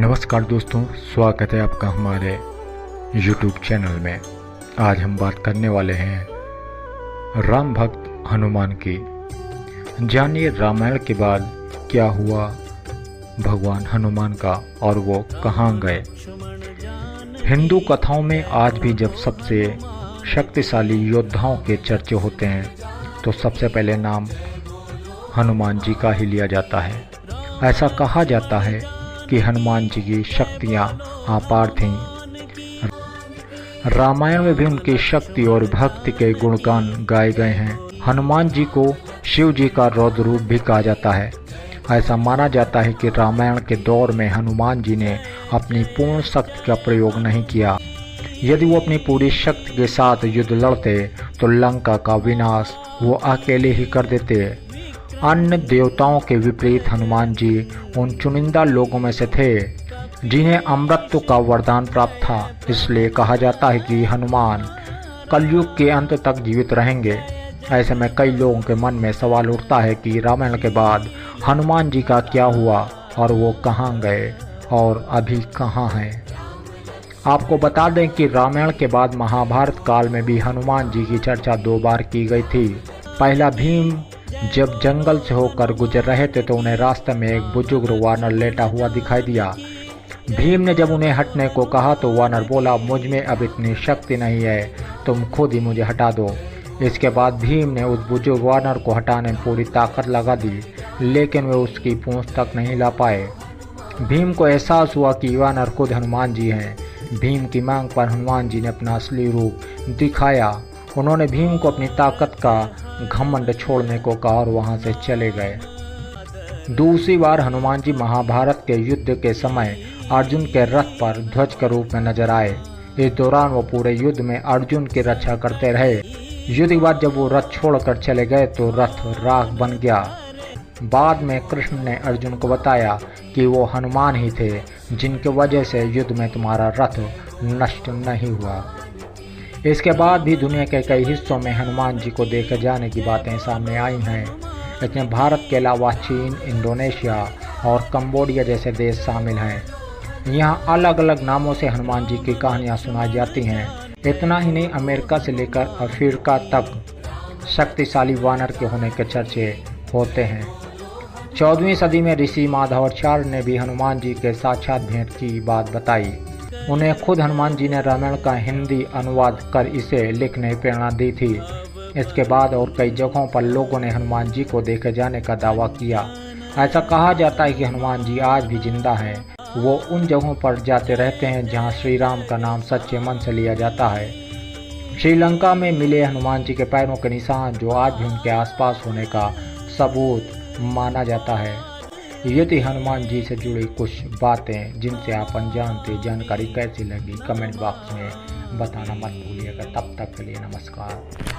नमस्कार दोस्तों, स्वागत है आपका हमारे YouTube चैनल में। आज हम बात करने वाले हैं राम भक्त हनुमान की। जानिए रामायण के बाद क्या हुआ भगवान हनुमान का और वो कहाँ गए। हिंदू कथाओं में आज भी जब सबसे शक्तिशाली योद्धाओं के चर्चे होते हैं तो सबसे पहले नाम हनुमान जी का ही लिया जाता है। ऐसा कहा जाता है कि हनुमान जी की शक्तियाँ अपार थीं। रामायण में भी उनकी शक्ति और भक्ति के गुणगान गाए गए हैं। हनुमान जी को शिव जी का रौद्र रूप भी कहा जाता है। ऐसा माना जाता है कि रामायण के दौर में हनुमान जी ने अपनी पूर्ण शक्ति का प्रयोग नहीं किया। यदि वो अपनी पूरी शक्ति के साथ युद्ध लड़ते तो लंका का विनाश वो अकेले ही कर देते। अन्य देवताओं के विपरीत हनुमान जी उन चुनिंदा लोगों में से थे जिन्हें अमृतत्व का वरदान प्राप्त था। इसलिए कहा जाता है कि हनुमान कलयुग के अंत तक जीवित रहेंगे। ऐसे में कई लोगों के मन में सवाल उठता है कि रामायण के बाद हनुमान जी का क्या हुआ और वो कहाँ गए और अभी कहाँ हैं। आपको बता दें कि रामायण के बाद महाभारत काल में भी हनुमान जी की चर्चा 2 बार की गई थी। पहला, भीम जब जंगल से होकर गुजर रहे थे तो उन्हें रास्ते में एक बुजुर्ग वानर लेटा हुआ दिखाई दिया। भीम ने जब उन्हें हटने को कहा तो वानर बोला, मुझ में अब इतनी शक्ति नहीं है, तुम खुद ही मुझे हटा दो। इसके बाद भीम ने उस बुजुर्ग वानर को हटाने में पूरी ताकत लगा दी, लेकिन वे उसकी पूंछ तक नहीं ला पाए। भीम को एहसास हुआ कि वानर खुद हनुमान जी हैं। भीम की मांग पर हनुमान जी ने अपना असली रूप दिखाया। उन्होंने भीम को अपनी ताकत का घमंड छोड़ने को कहा और वहां से चले गए। दूसरी बार हनुमान जी महाभारत के युद्ध के समय अर्जुन के रथ पर ध्वज के रूप में नजर आए। इस दौरान वो पूरे युद्ध में अर्जुन की रक्षा करते रहे। युद्ध के बाद जब वो रथ छोड़कर चले गए तो रथ राख बन गया। बाद में कृष्ण ने अर्जुन को बताया कि वो हनुमान ही थे जिनकी वजह से युद्ध में तुम्हारा रथ नष्ट नहीं हुआ। इसके बाद भी दुनिया के कई हिस्सों में हनुमान जी को देखे जाने की बातें सामने आई हैं। इसमें भारत के अलावा चीन, इंडोनेशिया और कंबोडिया जैसे देश शामिल हैं। यहाँ अलग अलग नामों से हनुमान जी की कहानियाँ सुनाई जाती हैं। इतना ही नहीं, अमेरिका से लेकर अफ्रीका तक शक्तिशाली वानर के होने के चर्चे होते हैं। 14वीं सदी में ऋषि माधवाचार्य ने भी हनुमान जी के साक्षात भेंट की बात बताई। उन्हें खुद हनुमान जी ने रामायण का हिंदी अनुवाद कर इसे लिखने की प्रेरणा दी थी। इसके बाद और कई जगहों पर लोगों ने हनुमान जी को देखे जाने का दावा किया। ऐसा कहा जाता है कि हनुमान जी आज भी जिंदा हैं। वो उन जगहों पर जाते रहते हैं जहां श्री राम का नाम सच्चे मन से लिया जाता है। श्रीलंका में मिले हनुमान जी के पैरों के निशान जो आज भी उनके आसपास होने का सबूत माना जाता है। ये थी हनुमान जी से जुड़ी कुछ बातें जिनसे आप अनजान थे। जानकारी कैसी लगी कमेंट बॉक्स में बताना मत भूलिएगा। तब तक के लिए नमस्कार।